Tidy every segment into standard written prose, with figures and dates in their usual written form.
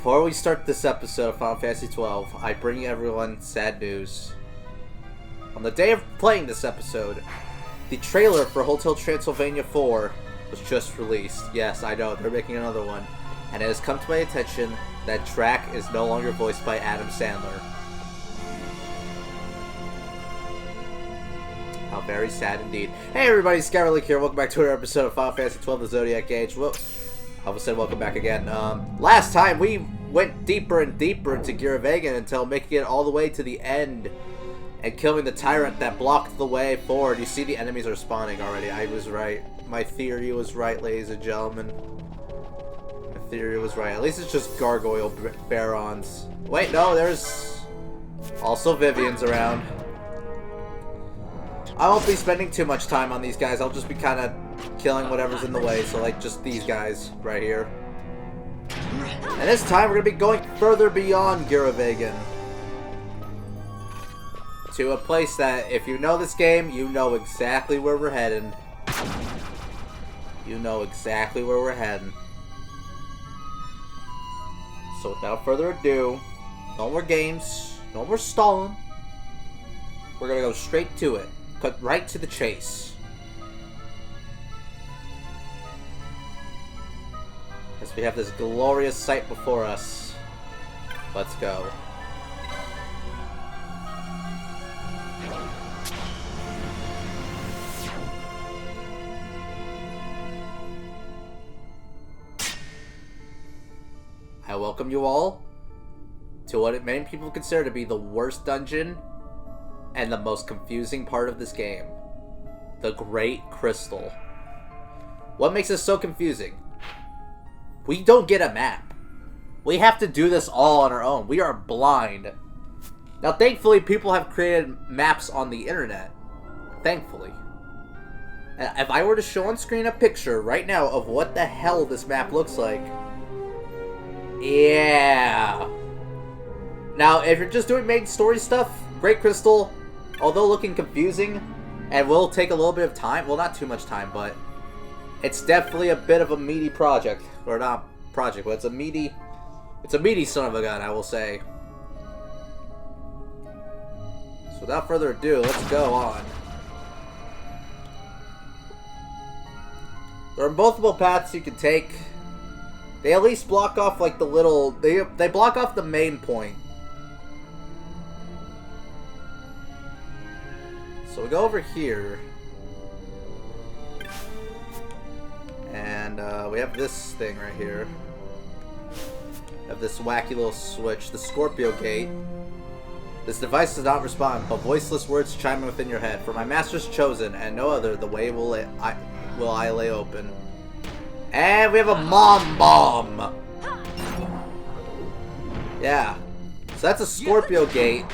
before we start this episode of Final Fantasy XII, I bring everyone sad news. On the day of playing this episode, the trailer for Hotel Transylvania 4 was just released. Yes, I know, they're making another one. And it has come to my attention that Drac is no longer voiced by Adam Sandler. How very sad indeed. Hey everybody, Skylerleak here. Welcome back to another episode of Final Fantasy XII, the Zodiac Age. Whoop. I almost said welcome back again. Last time we went deeper and deeper into Giravegan until making it all the way to the end and killing the tyrant that blocked the way forward. You see the enemies are spawning already. I was right. My theory was right, ladies and gentlemen. My theory was right. At least it's just gargoyle barons. Wait, no, there's also Vivian's around. I won't be spending too much time on these guys. I'll just be kind of killing whatever's in the way. So, like, just these guys right here. And this time, we're going to be going further beyond Giravegan. To a place that, if you know this game, you know exactly where we're heading. You know exactly where we're heading. So, without further ado, no more games, no more stalling. We're going to go straight to it. Cut right to the chase. As we have this glorious sight before us. Let's go. I welcome you all to what many people consider to be the worst dungeon and the most confusing part of this game. The Great Crystal. What makes this so confusing? We don't get a map. We have to do this all on our own. We are blind. Now, thankfully, people have created maps on the internet. Thankfully. And if I were to show on screen a picture right now of what the hell this map looks like... Yeah. Now, if you're just doing main story stuff, Great Crystal, although looking confusing, and will take a little bit of time, well, not too much time, but it's definitely a bit of a meaty project. Or not project, but it's a meaty son of a gun, I will say. So without further ado, let's go on. There are multiple paths you can take. They at least block off like the little... They block off the main point. So we go over here. And we have this thing right here. We have this wacky little switch. The Scorpio Gate. This device does not respond, but voiceless words chime within your head. For my master's chosen, and no other, the way will I lay open. And we have a mom bomb! Yeah. So that's a Scorpio Gate.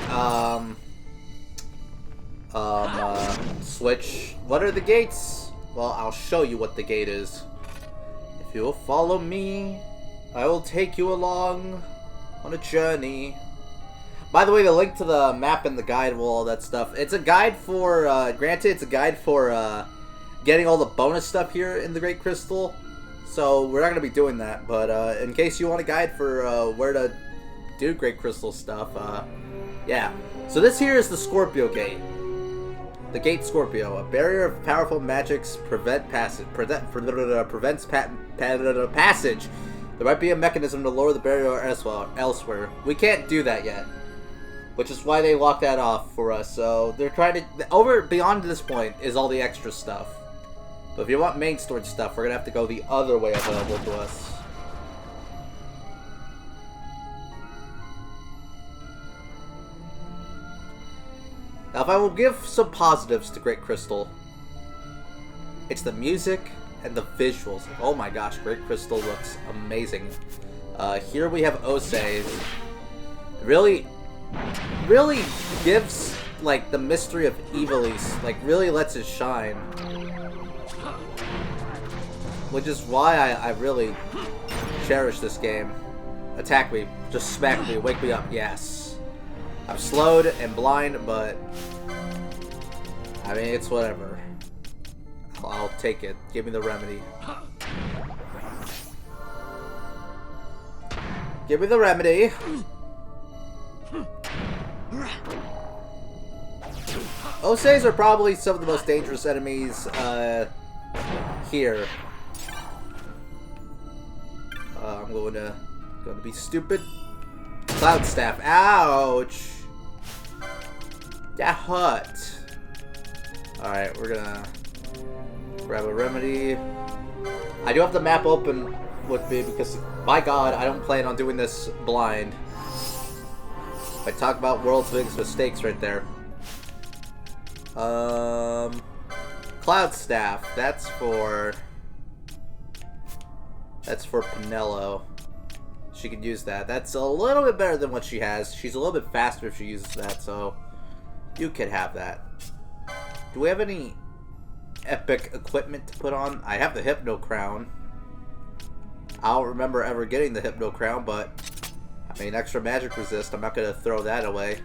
Switch. What are the gates? Well, I'll show you what the gate is. If you will follow me, I will take you along on a journey. By the way, the link to the map and the guide will all that stuff. It's a guide for, granted, it's a guide for, getting all the bonus stuff here in the Great Crystal. So, we're not going to be doing that, but, in case you want a guide for, where to do Great Crystal stuff, yeah. So this here is the Scorpio Gate. The Gate Scorpio, a barrier of powerful magics prevents passage. There might be a mechanism to lower the barrier elsewhere. We can't do that yet, which is why they locked that off for us. So they're trying to beyond this point is all the extra stuff. But if you want main storage stuff, we're gonna have to go the other way available to us. Now, if I will give some positives to Great Crystal, it's the music and the visuals. Oh my gosh, Great Crystal looks amazing. Here we have Osei. Really gives, like, the mystery of Ivalice, like, really lets it shine. Which is why I really cherish this game. Attack me. Just smack me. Wake me up. Yes. I'm slowed and blind, but I mean, it's whatever. I'll take it. Give me the remedy. Give me the remedy. Oseis are probably some of the most dangerous enemies here. I'm going to be stupid. Cloud Staff. Ouch. That hurt. Alright, we're gonna grab a remedy. I do have the map open with me because, my god, I don't plan on doing this blind. I talk about world's biggest mistakes right there. Cloud Staff. That's for Pinello. She can use that. That's a little bit better than what she has. She's a little bit faster if she uses that, so you could have that. Do we have any epic equipment to put on? I have the Hypno Crown. I don't remember ever getting the Hypno Crown, but I mean, extra magic resist. I'm not gonna throw that away.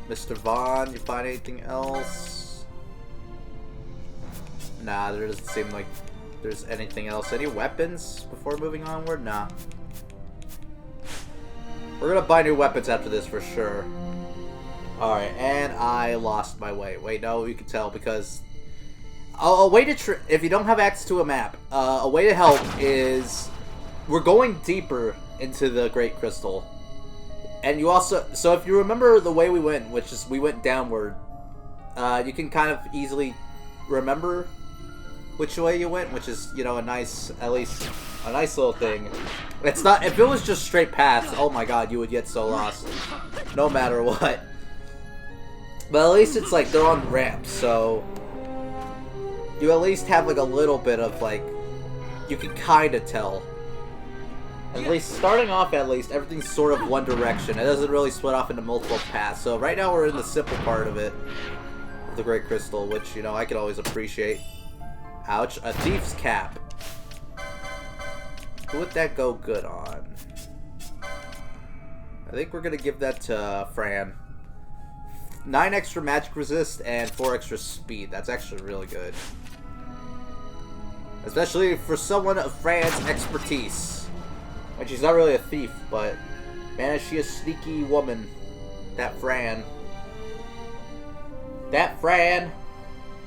Mr. Vaughn, you find anything else? Nah, there doesn't seem like there's anything else. Any weapons before moving onward? Nah. We're gonna buy new weapons after this for sure. Alright, and I lost my way. Wait, no, you can tell because... a way to if you don't have access to a map, a way to help is... We're going deeper into the Great Crystal. And you also... So if you remember the way we went, which is we went downward, you can kind of easily remember which way you went, which is, you know, a nice, at least, a nice little thing. It's not... If it was just straight paths, oh my god, you would get so lost. No matter what. But at least it's like they're on ramps, so you at least have like a little bit of like, you can kind of tell. At least starting off, at least everything's sort of one direction. It doesn't really split off into multiple paths. So right now we're in the simple part of it, of the Great Crystal, which, you know, I could always appreciate. Ouch! A Thief's Cap. Who would that go good on? I think we're gonna give that to Fran. 9 extra magic resist and 4 extra speed. That's actually really good. Especially for someone of Fran's expertise. And she's not really a thief, but man, is she a sneaky woman. That Fran. That Fran.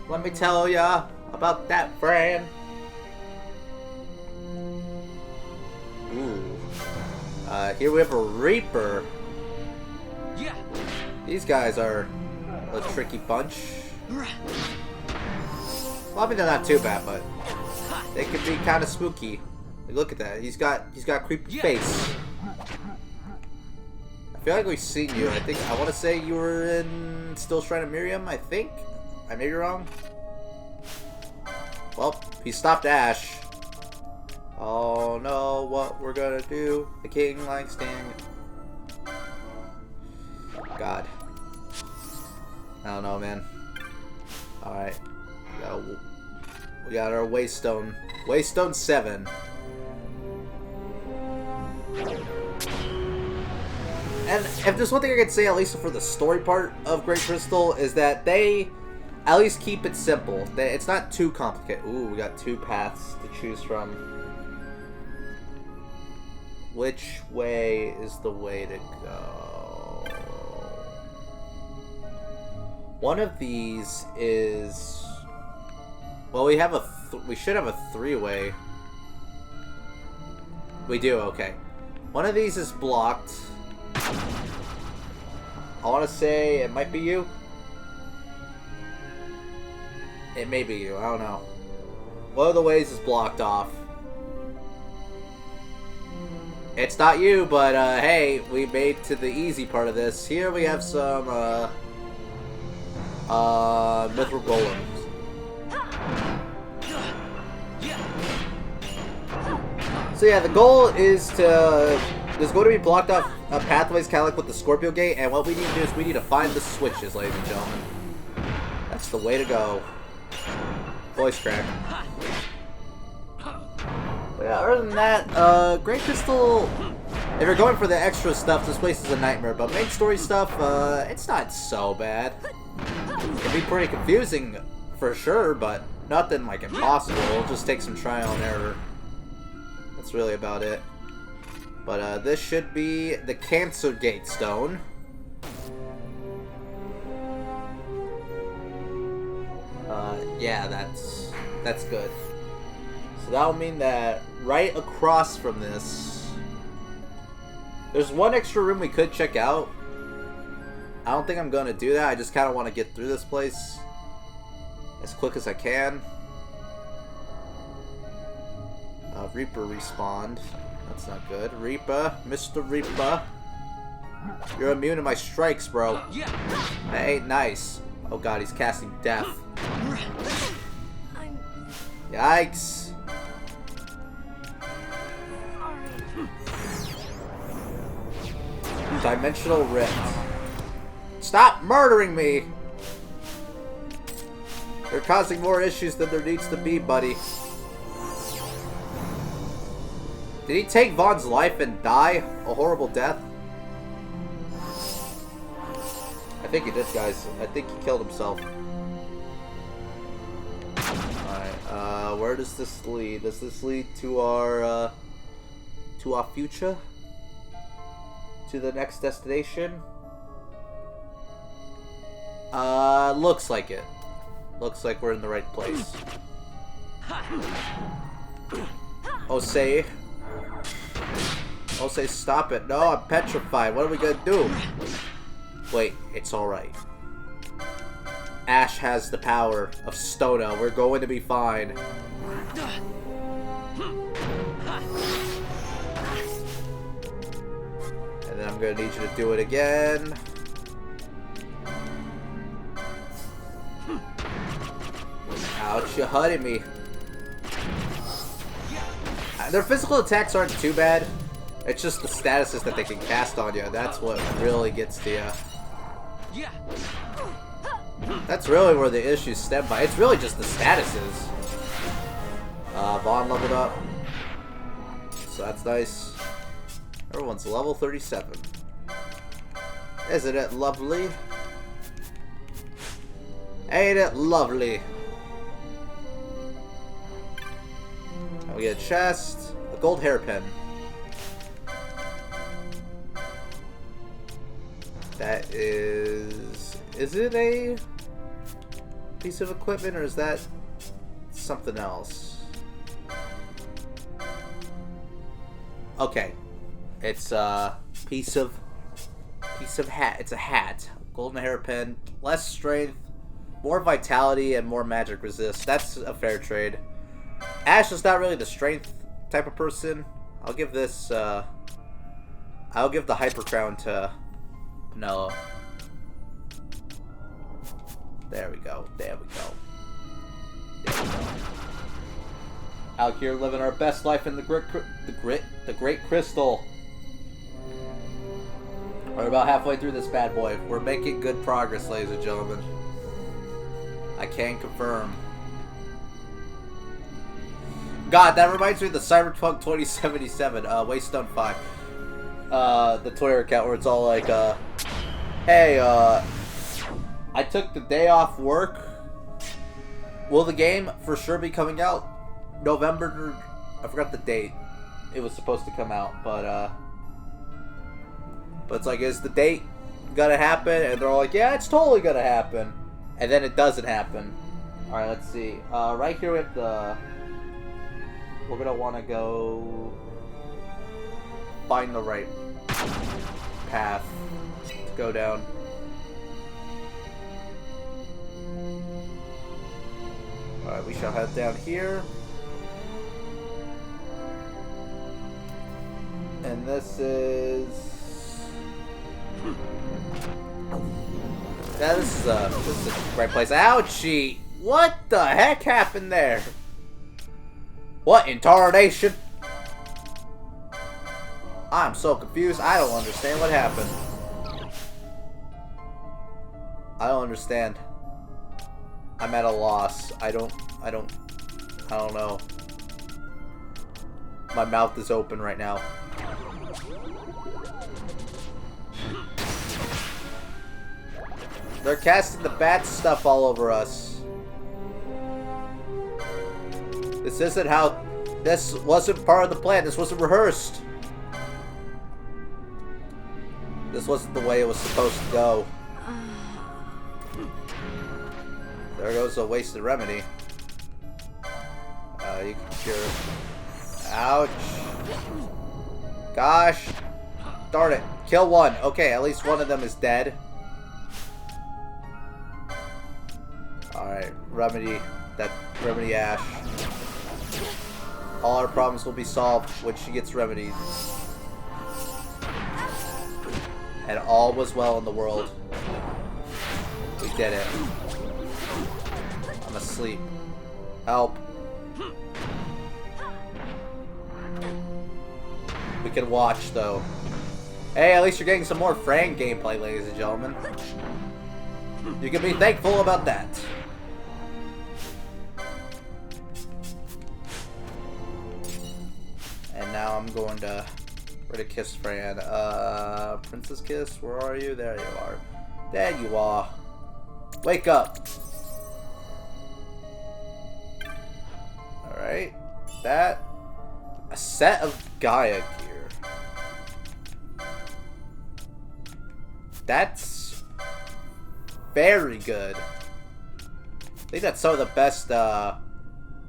Let me tell ya about that Fran. Ooh. Here we have a Reaper. Yeah. These guys are a tricky bunch. Well, I mean, they're not too bad, but they can be kind of spooky. Like, look at that. He's got creepy face. I feel like we've seen you. I want to say you were in Still Shrine of Miriam, I think. I may be wrong. Well, he stopped Ash. Oh no, what we're gonna do. The king likes standing. God. I don't know, man. Alright. We got our Waystone. Waystone 7. And if there's one thing I could say, at least for the story part of Great Crystal, is that they at least keep it simple. It's not too complicated. Ooh, we got 2 paths to choose from. Which way is the way to go? One of these is... Well, we have we should have a 3-way. We do, okay. One of these is blocked. I want to say it might be you. It may be you, I don't know. One of the ways is blocked off. It's not you, but hey, we made to the easy part of this. Here we have some Mithril Golems. So yeah, the goal is to... There's going to be blocked off pathways, kind of like with the Scorpio Gate, and what we need to do is we need to find the switches, ladies and gentlemen. That's the way to go. Voice crack. But yeah, other than that, Great Crystal... If you're going for the extra stuff, this place is a nightmare, but main story stuff, it's not so bad. be pretty confusing for sure, but nothing like impossible. It'll just take some trial and error. That's really about it. But this should be the Cancer Gate Stone. Yeah, that's good. So that'll mean that right across from this, there's one extra room we could check out. I don't think I'm gonna do that. I just kind of want to get through this place as quick as I can. Reaper respawned. That's not good. Reaper, Mr. Reaper, you're immune to my strikes, bro. Hey, nice. Oh god, he's casting death. Yikes. Dimensional rift. Stop murdering me! You're causing more issues than there needs to be, buddy. Did he take Vaughn's life and die a horrible death? I think he did, guys. I think he killed himself. Alright, where does this lead? Does this lead to our future? To the next destination? Looks like it. Looks like we're in the right place. Osei, stop it. No, I'm petrified. What are we gonna do? Wait, it's alright. Ash has the power of Stona. We're going to be fine. And then I'm gonna need you to do it again. Ouch, you're hurting me. Their physical attacks aren't too bad. It's just the statuses that they can cast on you. That's what really gets to you. That's really where the issues stem by. It's really just the statuses. Vaughn leveled up. So that's nice. Everyone's level 37. Isn't it lovely? Ain't it lovely? And we get a chest, a gold hairpin. That is it a piece of equipment or is that something else? Okay. It's a piece of hat. It's a hat. Golden hairpin, less strength, more vitality, and more magic resist. That's a fair trade. Ash is not really the strength type of person. I'll give this, I'll give the Hyper Crown to Nello. There we go. There we go. There we go. Out here living our best life in the Great Crystal. We're about halfway through this bad boy. We're making good progress, ladies and gentlemen. I can confirm. God, that reminds me of the Cyberpunk 2077, Waystone 5. The Twitter account where it's all like, hey, I took the day off work. Will the game for sure be coming out November? I forgot the date it was supposed to come out, but it's like, is the date gonna happen? And they're all like, yeah, it's totally gonna happen. And then it doesn't happen. Alright, let's see. Right here we have the... We're gonna want to go find the right path to go down. Alright, we shall head down here. And this is... Yeah, this is the right place. Ouchie! What the heck happened there? What in tarnation? I'm so confused. I don't understand what happened. I don't understand. I'm at a loss. I don't know. My mouth is open right now. They're casting the bad stuff all over us. This isn't how... This wasn't part of the plan. This wasn't rehearsed. This wasn't the way it was supposed to go. There goes a wasted remedy. You can cure it. Ouch. Gosh. Darn it. Kill one. Okay, at least one of them is dead. Alright, remedy. That remedy Ash. All our problems will be solved when she gets remedied. And all was well in the world. We did it. I'm asleep. Help. We can watch, though. Hey, at least you're getting some more Fran gameplay, ladies and gentlemen. You can be thankful about that. And now I'm going to... Where to kiss Fran? Princess Kiss? Where are you? There you are. There you are. Wake up. Alright. That... A set of Gaia gear. That's... very good. I think that's some of the best,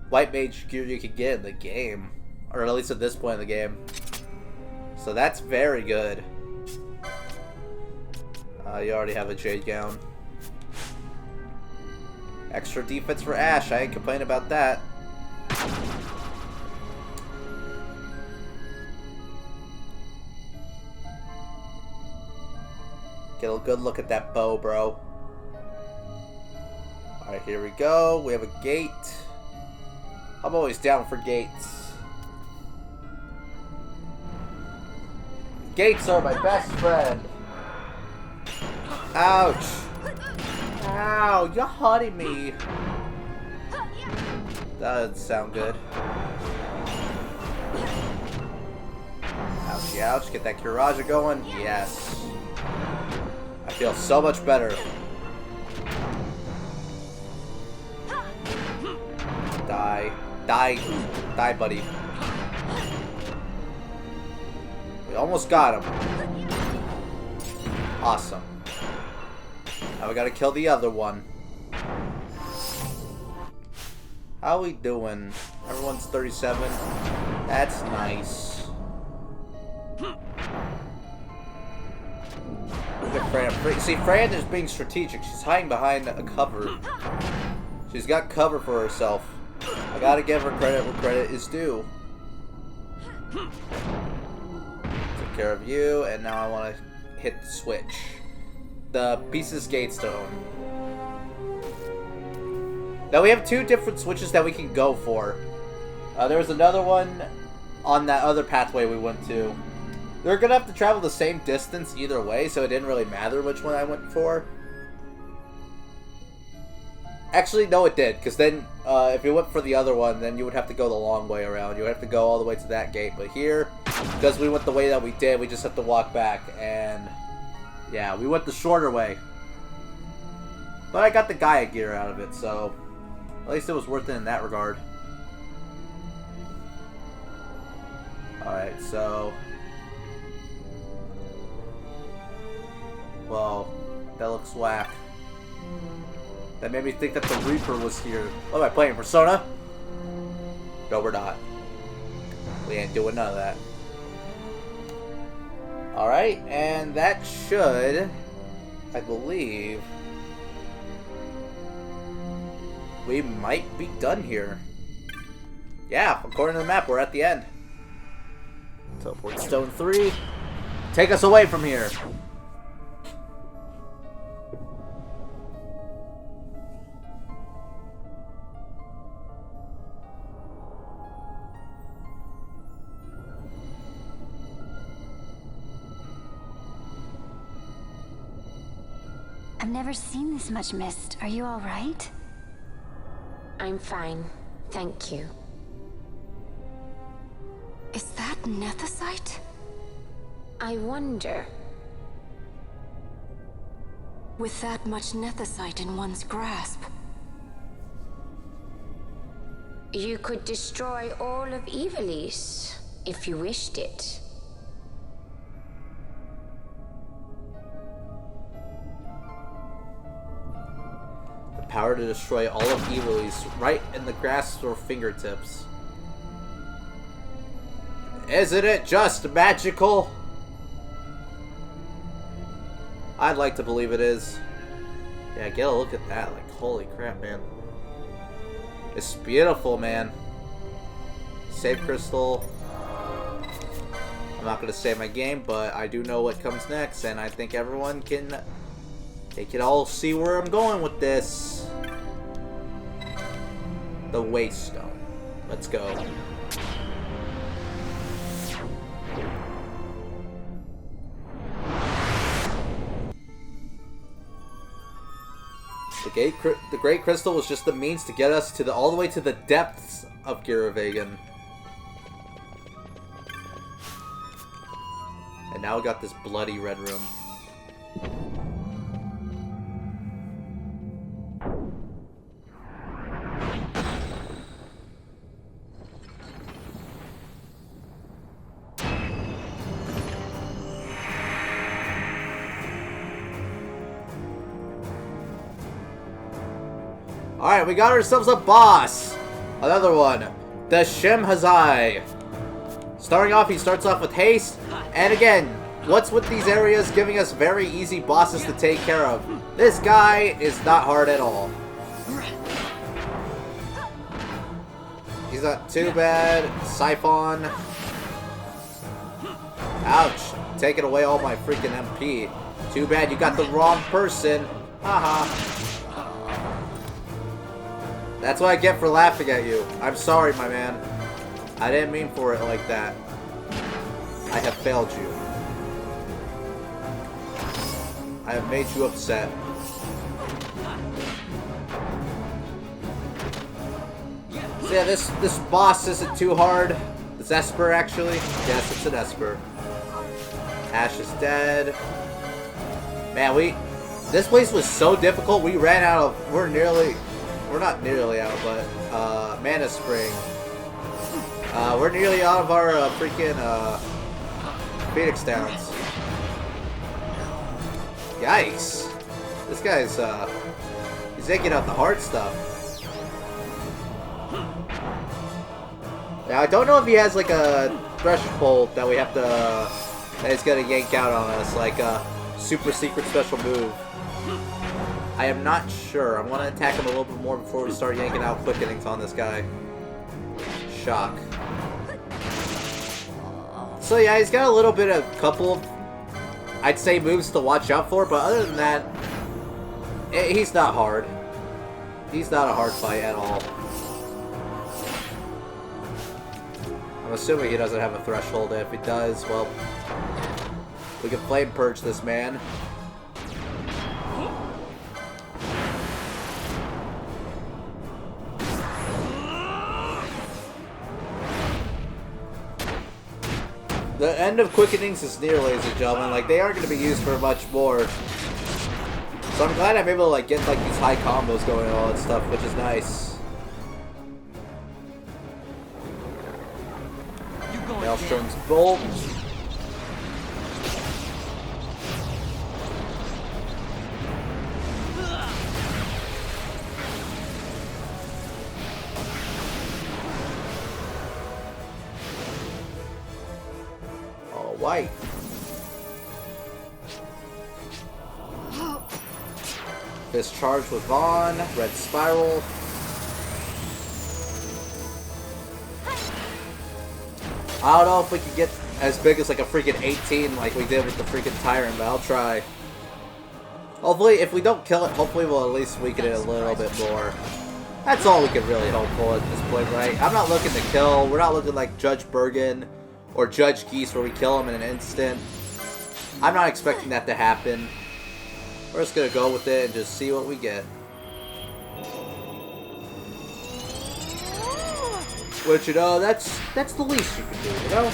White Mage gear you can get in the game. Or at least at this point in the game. So that's very good. You already have a Jade Gown. Extra defense for Ash. I ain't complaining about that. Get a good look at that bow, bro. Alright, here we go. We have a gate. I'm always down for gates. Gates are my best friend. Ouch. Ow, you're hurting me. That doesn't sound good. Ouchie, ouch. Get that Kiraja going. Yes. I feel so much better. Die. Die. Die, buddy. We almost got him. Awesome. Now we gotta kill the other one. How we doing? Everyone's 37. That's nice. Look at Fran. See, Fran is being strategic. She's hiding behind a cover. She's got cover for herself. I gotta give her credit where credit is due. Took care of you, and now I want to hit the switch. The Pieces Gatestone. Now we have two different switches that we can go for. There was another one on that other pathway we went to. They're gonna have to travel the same distance either way, so it didn't really matter which one I went for. Actually, no it did, because then if you went for the other one, then you would have to go the long way around. You would have to go all the way to that gate. But here, because we went the way that we did, we just have to walk back. And yeah, we went the shorter way. But I got the Gaia gear out of it, so at least it was worth it in that regard. Alright, so... Well, that looks whack. That made me think that the Reaper was here. What am I playing, Persona? No, we're not. We ain't doing none of that. Alright, and that should, I believe, we might be done here. Yeah, according to the map, we're at the end. Teleport Stone 3. Take us away from here. I've never seen this much mist. Are you all right? I'm fine, thank you. Is that nethicite? I wonder. With that much nethicite in one's grasp. You could destroy all of Ivalice, if you wished it. The power to destroy all of Ivalice right in the grasp or fingertips. Isn't it just magical? I'd like to believe it is. Yeah, get a look at that. Like, holy crap, man. It's beautiful, man. Save crystal. I'm not gonna save my game, but I do know what comes next, and I think everyone can... They can all see where I'm going with this. The Waste Stone. Let's go. The Great Crystal was just the means to get us to all the way to the depths of Giravegan. And now we got this bloody red room. Alright, we got ourselves a boss! Another one. The Shemhazai. Starting off, he starts off with haste. And again, what's with these areas giving us very easy bosses to take care of? This guy is not hard at all. He's not too bad. Siphon. Ouch. Taking away all my freaking MP. Too bad you got the wrong person. Haha. That's what I get for laughing at you. I'm sorry, my man. I didn't mean for it like that. I have failed you. I have made you upset. So yeah, this boss isn't too hard. The Esper, actually. Yes, it's an Esper. Ash is dead. Man, this place was so difficult. We ran out of. We're not nearly out, but Mana Spring. We're nearly out of our freaking Phoenix Downs. Yikes! This guy's he's taking out the hard stuff. Now I don't know if he has like a threshold that we have to that he's gonna yank out on us, like a super secret special move. I am not sure. I'm gonna attack him a little bit more before we start yanking out quickenings on this guy. Shock. So yeah, he's got a little bit of couple, I'd say, moves to watch out for, but other than that, he's not hard. He's not a hard fight at all. I'm assuming he doesn't have a threshold. If he does, well, we can flame purge this man. The end of quickenings is near, ladies and gentlemen. Like, they aren't going to be used for much more. So I'm glad I'm able to like get like these high combos going and all that stuff, which is nice. Maelstrom's Bolt. White. Fist charge with Vaughn. Red Spiral. I don't know if we can get as big as like a freaking 18 like we did with the freaking Tyrant, but I'll try. Hopefully, if we don't kill it, hopefully we'll at least weaken it a little bit more. That's all we can really hope for at this point, right? I'm not looking to kill. We're not looking like Judge Bergen or Judge Geese where we kill him in an instant. I'm not expecting that to happen. We're just gonna go with it and just see what we get. Which, you know, that's the least you can do, you know?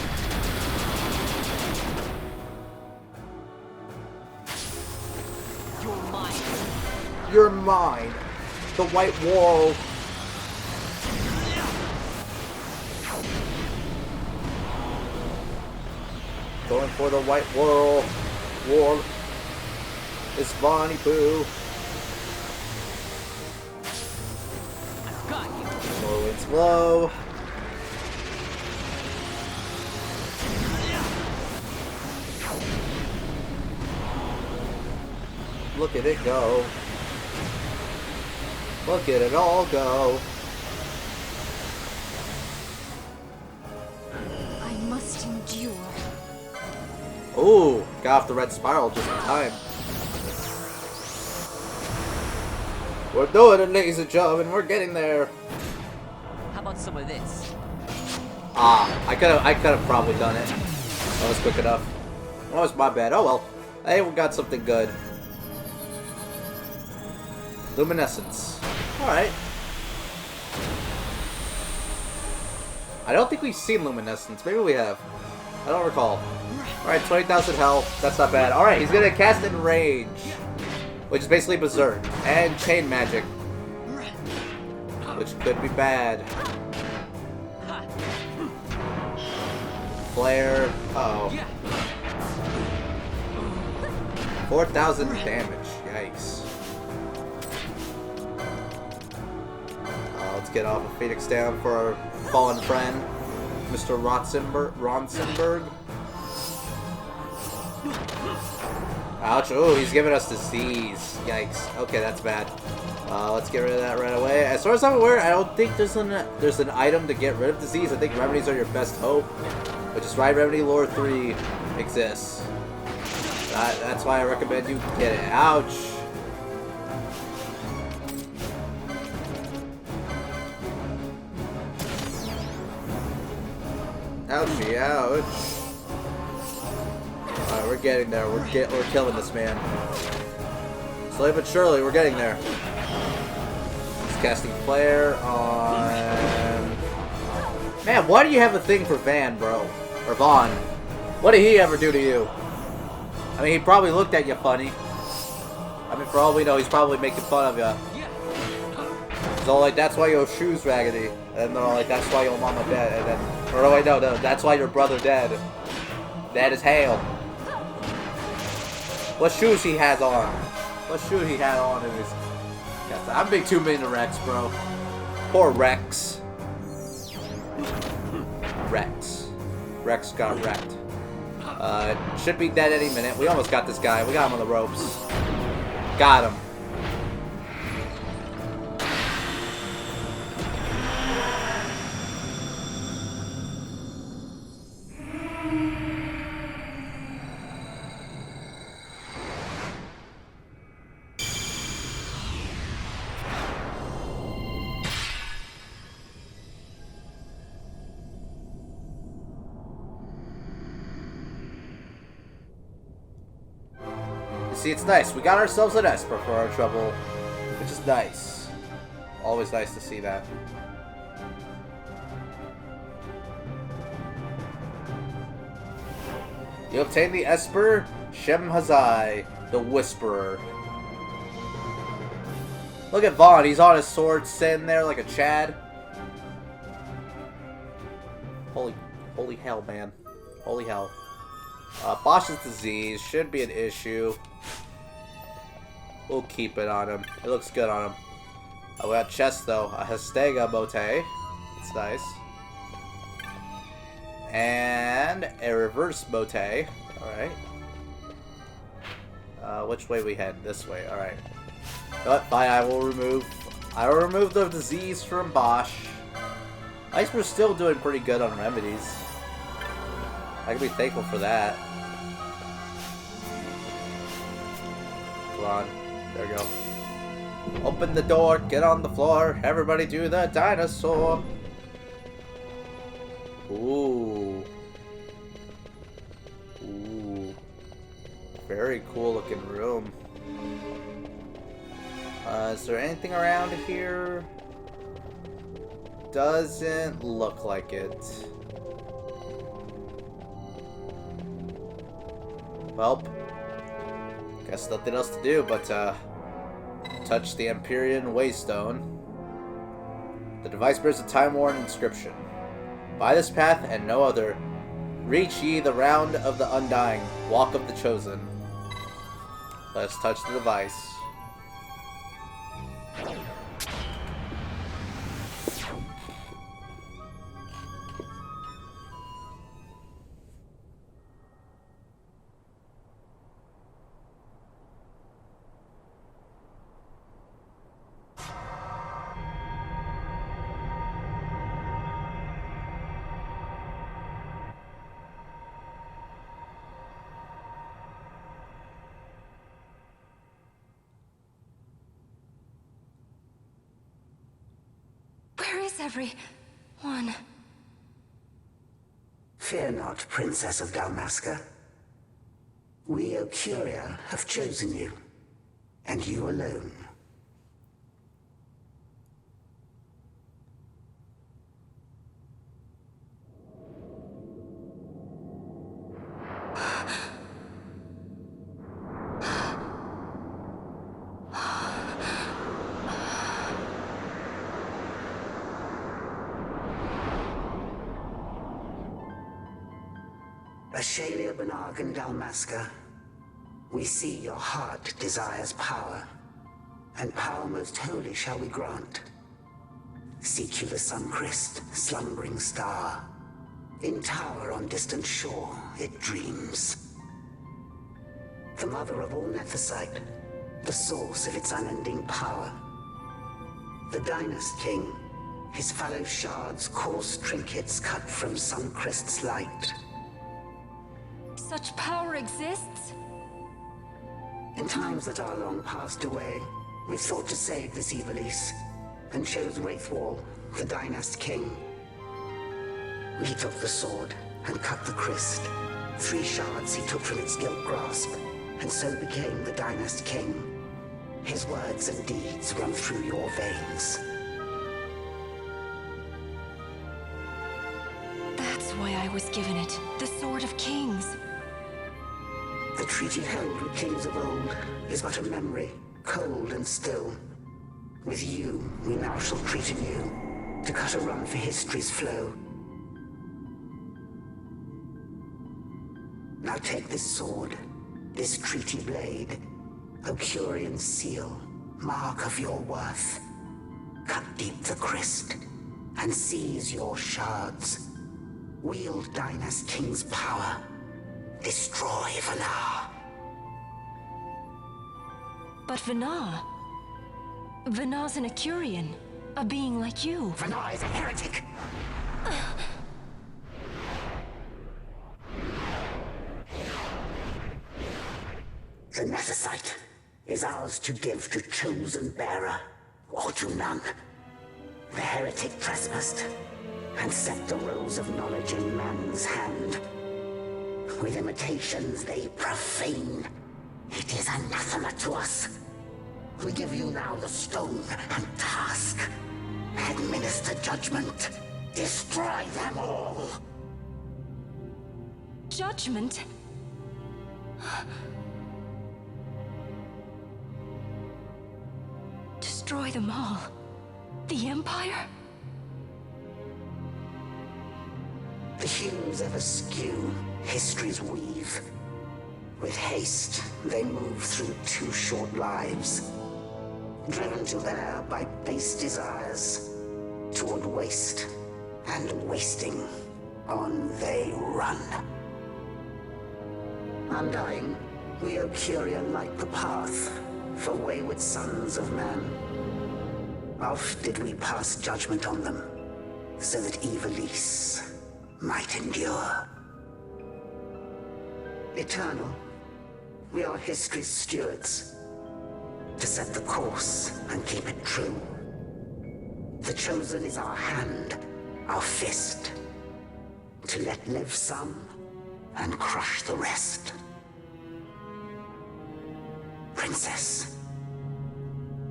You're mine. You're mine. The white wall. Going for the white wall. War. It's Bonnie Pooh. Low and slow. Look at it go. Look at it all go. I must endure. Ooh, got off the red spiral just in time. We're doing it, ladies and gentlemen. We're getting there. How about some of this? Ah, I could have probably done it. That was quick enough. That was my bad. Oh well. Hey, we got something good. Luminescence. Alright. I don't think we've seen Luminescence. Maybe we have. I don't recall. Alright, 20,000 health. That's not bad. Alright, he's gonna cast Enrage. Which is basically Berserk. And Chain Magic. Which could be bad. Flare. Uh-oh. 4,000 damage. Yikes. Let's get off of Phoenix down for our fallen friend, Mr. Ronsenberg. Ouch. Oh, he's giving us disease. Yikes. Okay, that's bad. Let's get rid of that right away. As far as I'm aware, I don't think there's an item to get rid of disease. I think remedies are your best hope. Which is why Remedy Lore 3 exists. That's why I recommend you get it. Ouch. Ouchie, ouch. Alright, we're getting there. We're killing this man. Slowly but surely, we're getting there. He's casting Flare on... Man, why do you have a thing for Van, bro? Or Vaughn? What did he ever do to you? I mean, he probably looked at you funny. I mean, for all we know, he's probably making fun of you. So, like, that's why your shoe's raggedy. And they're like, that's why your mama dead. And then, or wait, no, that's why your brother dead. Dead as hell. What shoes he has on? What shoe he had on in his... I'm being too mean to Rex, bro. Poor Rex. Rex got wrecked. Should be dead any minute. We almost got this guy. We got him on the ropes. Got him. See, it's nice. We got ourselves an Esper for our trouble, which is nice. Always nice to see that. You obtain the Esper Shemhazai, the Whisperer. Look at Vaughn. He's on his sword, sitting there like a Chad. Holy hell, man. Holy hell. Bosch's disease should be an issue. We'll keep it on him. It looks good on him. We got chest though. A Hestega Mote. It's nice. And a reverse Mote. Alright. Which way we head? This way. Alright. But fine, I will remove the disease from Bosch. At least we're still doing pretty good on remedies. I can be thankful for that. Come on. There we go. Open the door, get on the floor, everybody do the dinosaur. Ooh. Ooh. Very cool looking room. Is there anything around here? Doesn't look like it. Well, guess nothing else to do but touch the Empyrean Waystone. The device bears a time-worn inscription. By this path and no other, reach ye the round of the undying, walk of the chosen. Let us touch the device. Where is everyone? Fear not, Princess of Dalmasca. We, Occuria, have chosen you, and you alone. Ashalia Banag and Dalmasca, we see your heart desires power, and power most holy shall we grant. Seek you the sun-crest, slumbering star. In tower on distant shore, it dreams. The mother of all Nephesite, the source of its unending power. The Dynast King, his fallow shards, coarse trinkets cut from sun-crest's light. Such power exists? In times that are long passed away, we thought to save this Ivalice, and chose Wraithwall, the Dynast King. He took the sword and cut the crest. 3 shards he took from its gilt grasp, and so became the Dynast King. His words and deeds run through your veins. That's why I was given it. The Sword of Kings. The treaty held with kings of old is but a memory, cold and still. With you, we now shall treat anew, to cut a run for history's flow. Now take this sword, this treaty blade, Occurian seal, mark of your worth. Cut deep the crest, and seize your shards. Wield Dynast King's power. Destroy Vanar. But Vanar... Vanar's an Occurian. A being like you. Vanar is a heretic. The Nephesite is ours to give to chosen bearer, or to none. The heretic trespassed, and set the rose of knowledge in man's hand. With imitations they profane. It is anathema to us. We give you now the stone and task. Administer judgment. Destroy them all. Judgment? Destroy them all? The Empire? The hues ever skew history's weave. With haste, they move through 2 short lives. Driven to there by base desires. Toward waste, and wasting, on they run. Undying, we Occuria light the path for wayward sons of man. Oft did we pass judgment on them, so that Ivalice might endure. Eternal, we are history's stewards, to set the course and keep it true. The chosen is our hand, our fist, to let live some and crush the rest. Princess,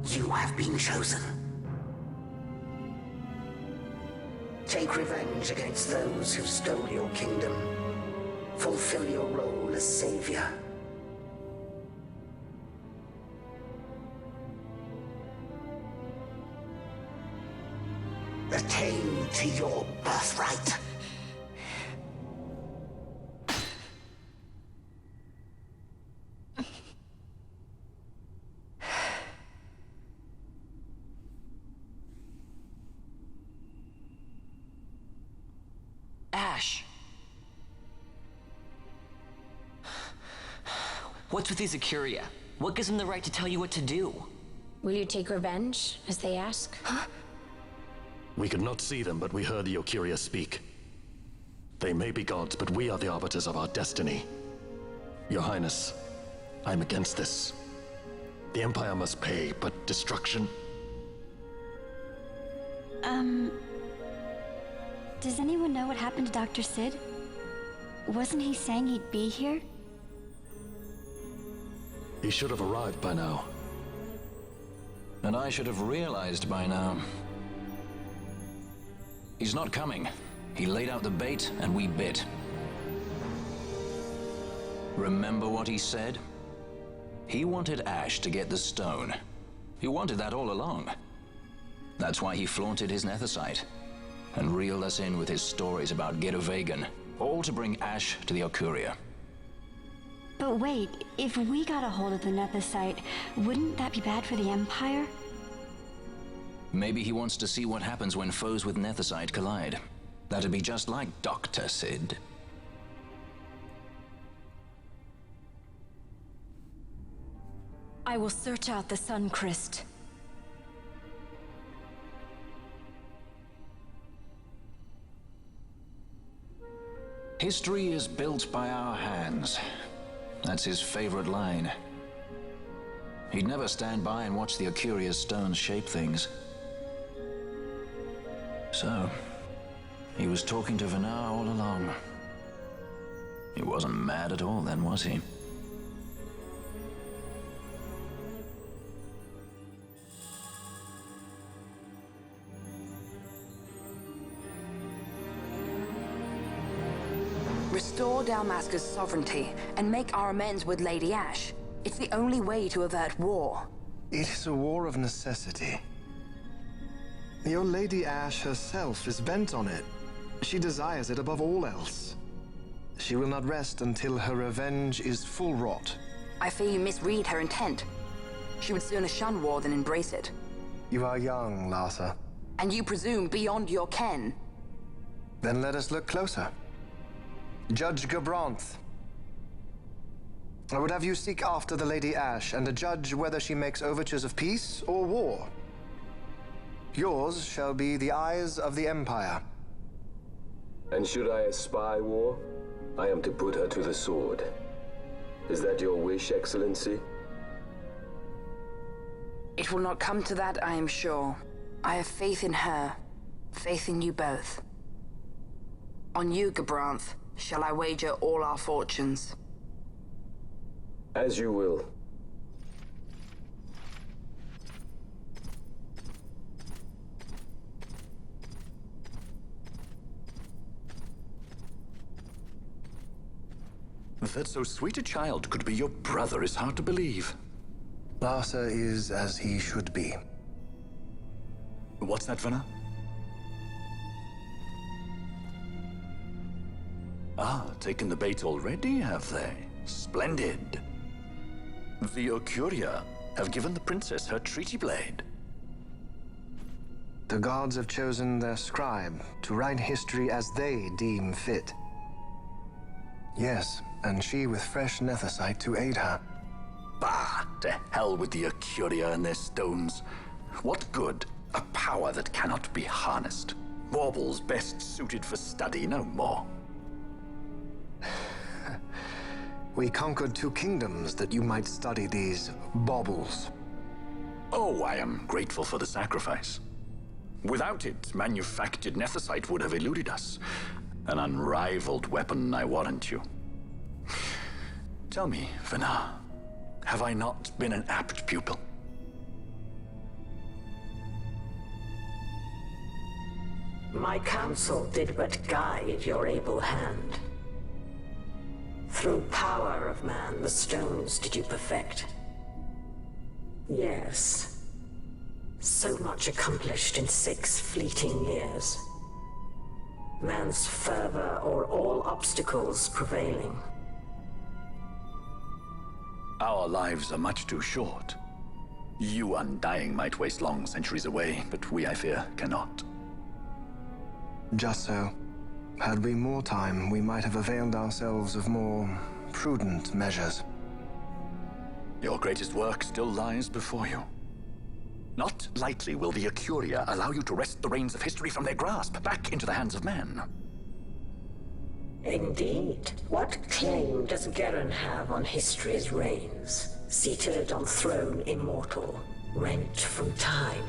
you have been chosen. Take revenge against those who stole your kingdom. Fulfill your role as savior. Attain to your birthright. Ash! What's with these Occuria? What gives them the right to tell you what to do? Will you take revenge, as they ask? We could not see them, but we heard the Occuria speak. They may be gods, but we are the arbiters of our destiny. Your Highness, I'm against this. The Empire must pay, but destruction? Does anyone know what happened to Dr. Sid? Wasn't he saying he'd be here? He should have arrived by now. And I should have realized by now. He's not coming. He laid out the bait, and we bit. Remember what he said? He wanted Ash to get the stone. He wanted that all along. That's why he flaunted his nethicite, and reeled us in with his stories about Gidovegan, all to bring Ash to the Occuria. But wait, if we got a hold of the nethicite, wouldn't that be bad for the Empire? Maybe he wants to see what happens when foes with nethicite collide. That'd be just like Dr. Sid. I will search out the Sun Crest. History is built by our hands. That's his favorite line. He'd never stand by and watch the Occuria's stones shape things. So, he was talking to Vinar all along. He wasn't mad at all then, was he? Restore Dalmasca's sovereignty and make our amends with Lady Ash. It's the only way to avert war. It is a war of necessity. Your Lady Ash herself is bent on it. She desires it above all else. She will not rest until her revenge is full wrought. I fear you misread her intent. She would sooner shun war than embrace it. You are young, Larsa. And you presume beyond your ken. Then let us look closer. Judge Gabranth. I would have you seek after the Lady Ash and judge whether she makes overtures of peace or war. Yours shall be the eyes of the Empire. And should I espy war, I am to put her to the sword. Is that your wish, Excellency? It will not come to that, I am sure. I have faith in her, faith in you both. On you, Gabranth, shall I wager all our fortunes? As you will. That so sweet a child could be your brother is hard to believe. Larsa is as he should be. What's that, Vana? Ah, taken the bait already, have they? Splendid. The Occuria have given the princess her treaty blade. The gods have chosen their scribe to write history as they deem fit. Yes, and she with fresh nethicite to aid her. Bah! To hell with the Occuria and their stones. What good? A power that cannot be harnessed. Baubles best suited for study, no more. We conquered 2 kingdoms that you might study these baubles. Oh, I am grateful for the sacrifice. Without it, manufactured nethicite would have eluded us. An unrivaled weapon, I warrant you. Tell me, Vana, have I not been an apt pupil? My counsel did but guide your able hand. Through power of man, the stones did you perfect. Yes. So much accomplished in 6 fleeting years. Man's fervor or all obstacles prevailing. Our lives are much too short. You undying might waste long centuries away, but we, I fear, cannot. Just so. Had we more time, we might have availed ourselves of more prudent measures. Your greatest work still lies before you. Not lightly will the Occuria allow you to wrest the reins of history from their grasp, back into the hands of men. Indeed. What claim does Garen have on history's reins? Seated on throne immortal, rent from time.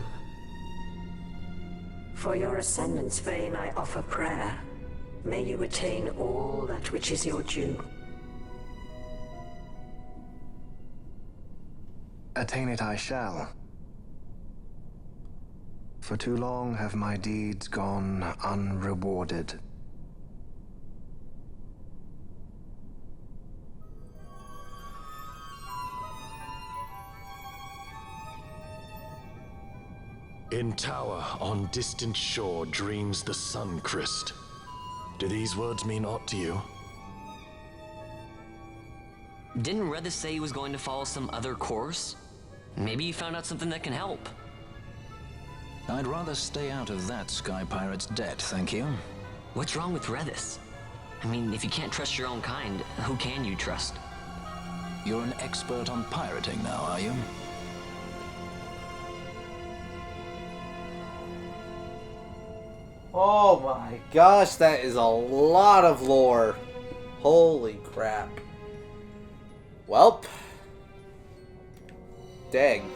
For your ascendant's vein I offer prayer. May you attain all that which is your due. Attain it I shall. For too long have my deeds gone unrewarded. In tower on distant shore dreams the sun Christ. Do these words mean aught to you? Didn't Redis say he was going to follow some other course? Maybe you found out something that can help. I'd rather stay out of that Sky Pirate's debt, thank you. What's wrong with Redis? I mean, if you can't trust your own kind, who can you trust? You're an expert on pirating now, are you? Oh my gosh, that is a lot of lore. Holy crap. Welp. Dang.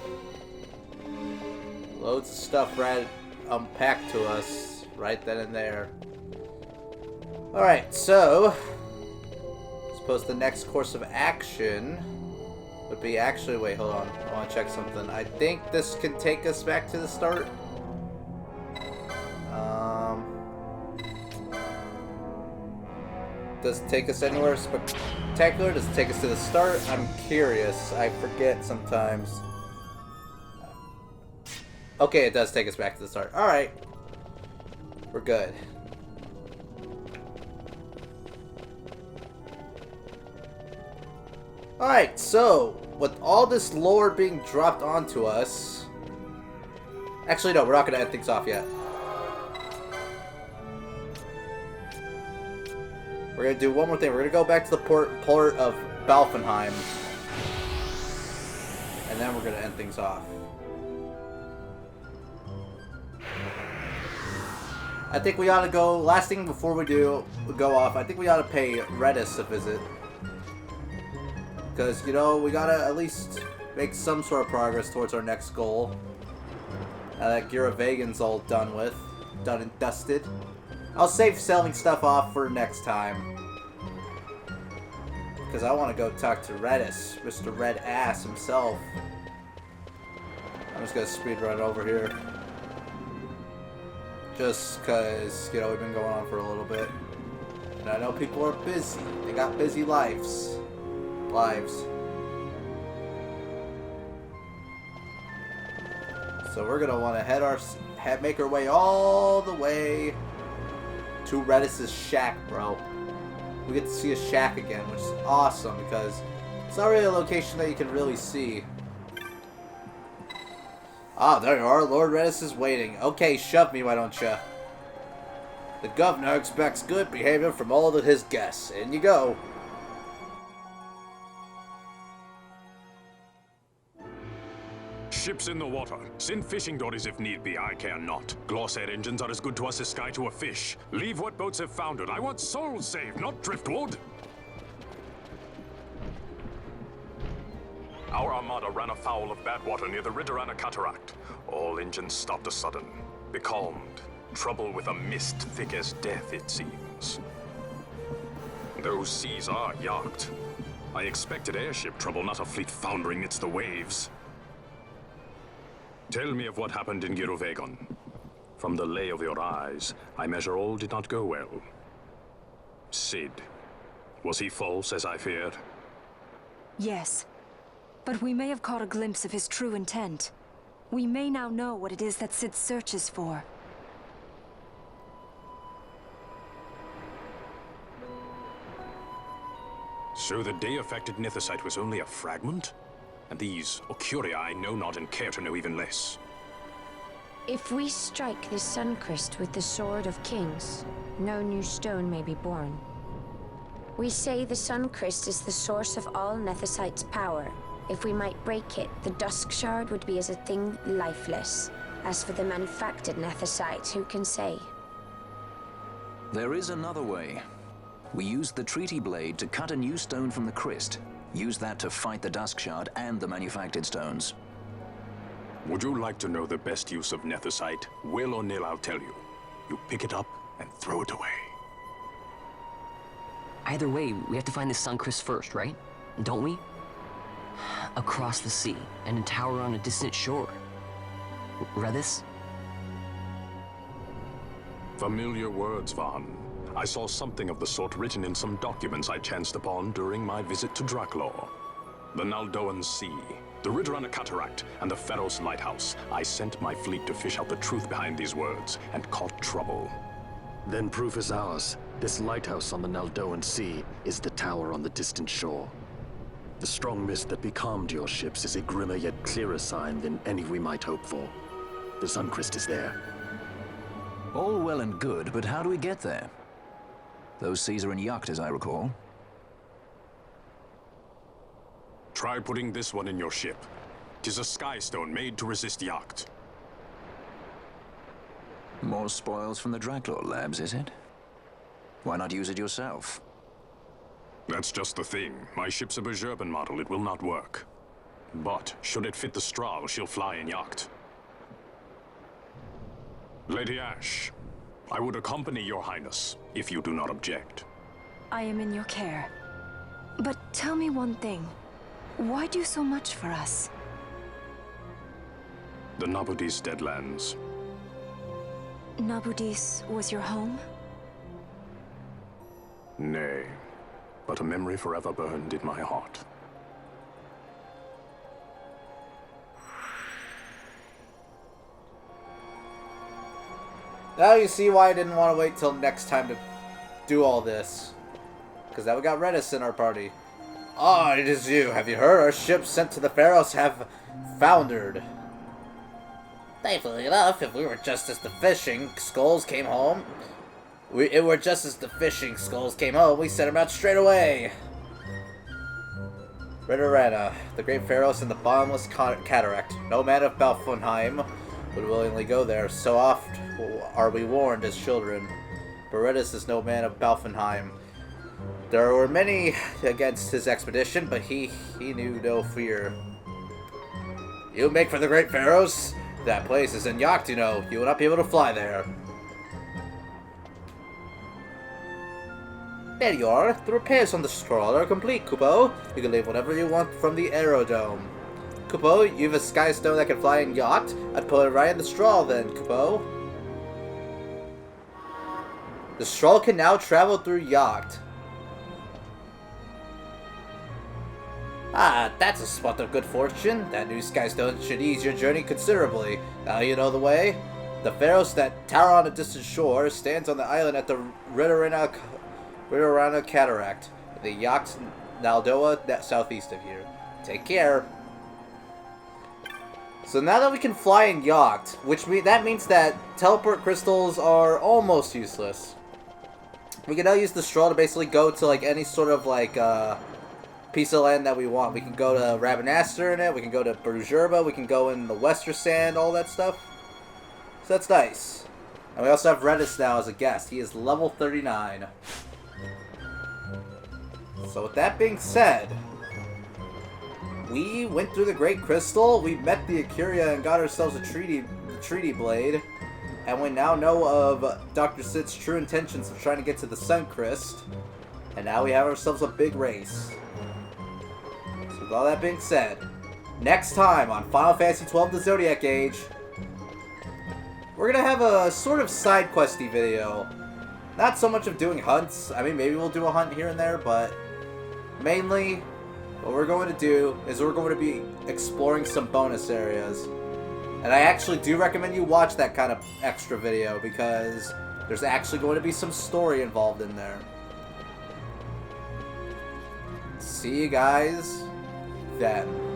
Loads of stuff right unpacked to us right then and there. Alright, so I suppose the next course of action would be actually, wait, hold on. I want to check something. I think this can take us back to the start. Does it take us anywhere spectacular? Does it take us to the start? I'm curious. I forget sometimes. Okay, it does take us back to the start. Alright. We're good. Alright, so with all this lore being dropped onto us... Actually, no, we're not going to end things off yet. We're going to do one more thing. We're going to go back to the port of Balfenheim. And then we're going to end things off. I think we ought to go, last thing before we go off, I think we ought to pay Redis a visit. Because, you know, we got to at least make some sort of progress towards our next goal. Now that Giravegan's all done and dusted. I'll save selling stuff off for next time. Because I want to go talk to Redis, Mr. Red Ass himself. I'm just going to speed run over here. Just because, you know, we've been going on for a little bit. And I know people are busy. They got busy lives. So we're going to want to make our way all the way to Redis' shack, bro. We get to see his shack again, which is awesome because it's not really a location that you can really see. Ah, there you are. Lord Redis is waiting. Okay, shove me, why don't you? The governor expects good behavior from all of his guests. In you go. Ships in the water. Send fishing dories if need be, I care not. Glossair engines are as good to us as sky to a fish. Leave what boats have foundered. I want souls saved, not driftwood. Our armada ran afoul of bad water near the Ridorana Cataract. All engines stopped a sudden. Becalmed. Trouble with a mist thick as death, it seems. Those seas are yacht. I expected airship trouble, not a fleet foundering amidst the waves. Tell me of what happened in Girovegon. From the lay of your eyes, I measure all did not go well. Cid. Was he false, as I feared? Yes. But we may have caught a glimpse of his true intent. We may now know what it is that Sid searches for. So the day-affected nethicite was only a fragment? And these Occuria I know not and care to know even less. If we strike this Suncrest with the Sword of Kings, no new stone may be born. We say the Suncrest is the source of all nethicite's power. If we might break it, the Dusk Shard would be as a thing lifeless. As for the manufactured nethicite, who can say? There is another way. We used the treaty blade to cut a new stone from the Christ. Use that to fight the Dusk Shard and the manufactured stones. Would you like to know the best use of nethicite? Will or nil, I'll tell you. You pick it up and throw it away. Either way, we have to find the Suncrest first, right? Don't we? Across the sea, and a tower on a distant shore. Read this? Familiar words, Vaughn. I saw something of the sort written in some documents I chanced upon during my visit to Draklor. The Naldoan Sea, the Ridorana Cataract, and the Pharos Lighthouse. I sent my fleet to fish out the truth behind these words, and caught trouble. Then proof is ours. This lighthouse on the Naldoan Sea is the tower on the distant shore. The strong mist that becalmed your ships is a grimmer yet clearer sign than any we might hope for. The Suncrest is there. All well and good, but how do we get there? Those seas are in Yacht, as I recall. Try putting this one in your ship. 'Tis a sky stone made to resist Yacht. More spoils from the Draklor labs, is it? Why not use it yourself? That's just the thing. My ship's a Bergerben model. It will not work. But should it fit the Strahl, she'll fly in Yacht. Lady Ash, I would accompany your highness, if you do not object. I am in your care. But tell me one thing. Why do so much for us? The Nabudis Deadlands. Nabudis was your home? Nay, but a memory forever burned in my heart. Now you see why I didn't want to wait till next time to do all this. Because now we got Redis in our party. Ah, it is you. Have you heard? Our ships sent to the Pharos have foundered. Thankfully enough, if we were just as the fishing skulls came home, we sent them out straight away. Ridorana, the great Pharos and the bottomless cataract. No man of Balfunheim would willingly go there. So oft are we warned as children. Berettus is no man of Balfunheim. There were many against his expedition, but he knew no fear. You make for the great Pharos? That place is in Yacht, you know. You will not be able to fly there. There you are. The repairs on the Strahl are complete, Kupo. You can leave whatever you want from the aerodrome. Kupo, you have a sky stone that can fly in Yacht. I'd put it right in the Strahl then, Kupo. The Strahl can now travel through Yacht. Ah, that's a spot of good fortune. That new sky stone should ease your journey considerably. Now you know the way. The Pharos that tower on a distant shore stands on the island at the Ridorana Cataract. The Yacht Naldoa southeast of here. Take care. So now that we can fly in Yacht, that means that teleport crystals are almost useless. We can now use the Strahl to basically go to like any sort of like piece of land that we want. We can go to Rabanastre in it, we can go to Bergerba, we can go in the Wester Sand, all that stuff. So that's nice. And we also have Redis now as a guest. He is level 39. So with that being said, we went through the Great Crystal, we met the Occuria and got ourselves a treaty blade, and we now know of Dr. Sid's true intentions of trying to get to the Suncrest, and now we have ourselves a big race. So with all that being said, next time on Final Fantasy XII The Zodiac Age, we're gonna have a sort of side questy video. Not so much of doing hunts, I mean maybe we'll do a hunt here and there, but mainly what we're going to do is we're going to be exploring some bonus areas. And I actually do recommend you watch that kind of extra video because there's actually going to be some story involved in there. See you guys then.